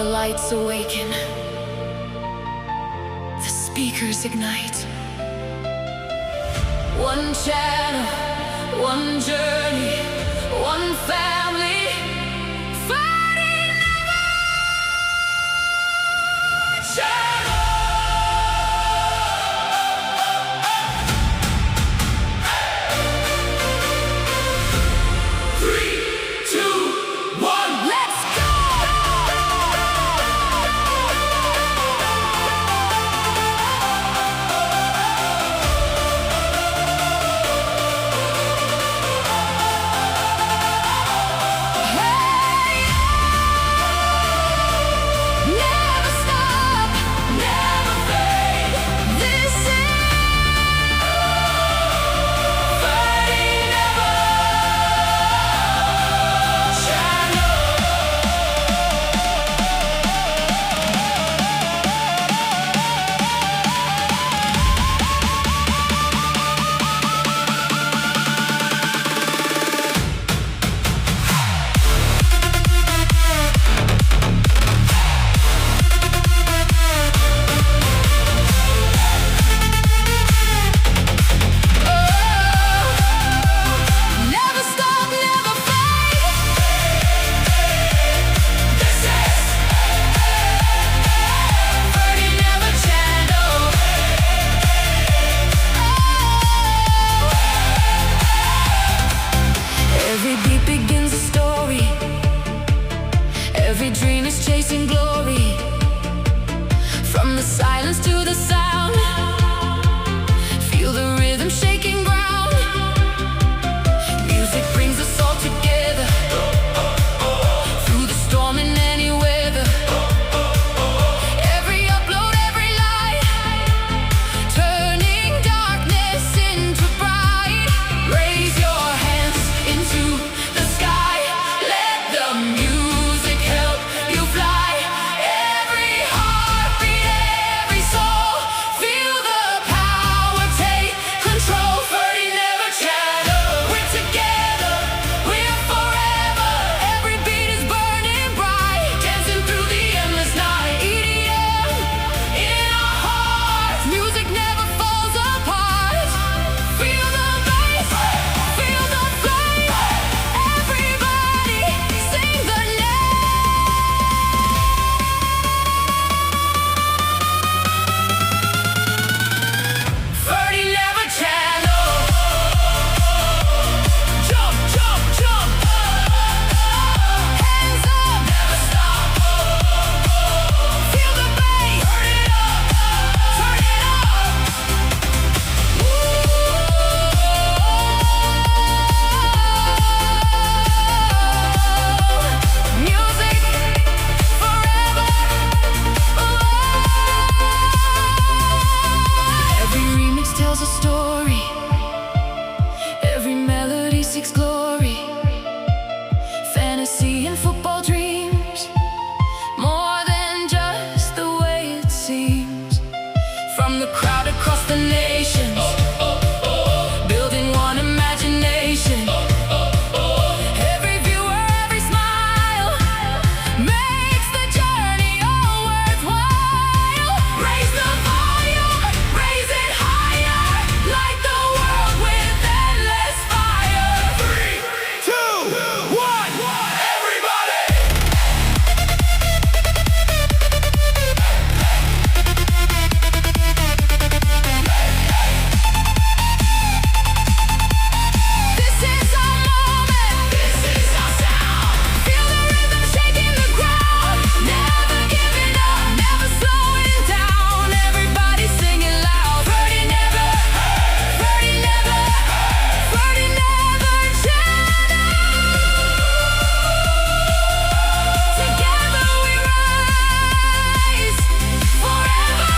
lights awaken, the speakers ignite. One channel, one journey, one family, fighting never channel. Every dream is chasing glory. From the silence to the sound, feel the rhythm shaking ground. Music brings us all together, through the storm in any weather. Every upload, every light, turning darkness into bright. Raise your hands into the sky, let the music help you fly. Every heartbeat, every soul, feel the power take control. 30 Never Channel, we're together, we're forever. Every beat is burning bright, dancing through the endless night. EDM in our hearts, music never falls apart. Feel the bass, feel the flame. Everybody sing the name. 30 Never Channel. Jump, jump, jump. Hands up, never stop. Feel the bass, turn it up, turn it up. Music forever. Every remix tells a story, every melody seeks glory. Fantasy and football dreams, more than just the way it seems. From the crowd across the nations, building one imagination. Every viewer, every smile, makes the journey all worthwhile. Raise the volume, raise it higher, light the world with endless fire. 3, 2, 1, everybody! This is our moment, this is our sound. Feel the rhythm shaking the ground. Never giving up, never slowing down. Everybody singing loud. 30 Never, 30 Never, 30 Never Channel. Together we rise, forever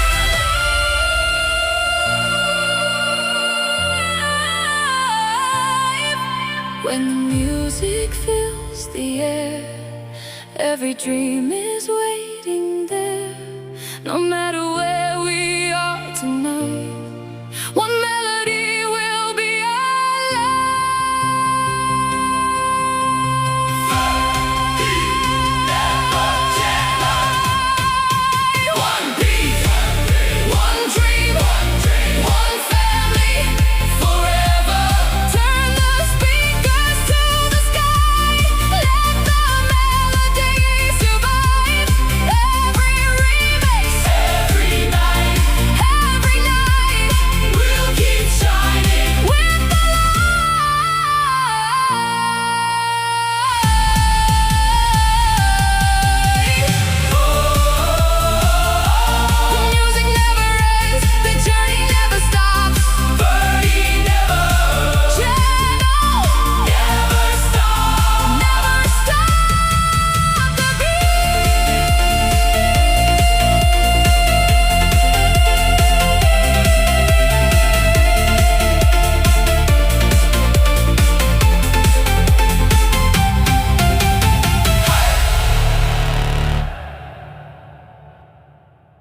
alive. When the music fills the air, every dream is waiting there. No matter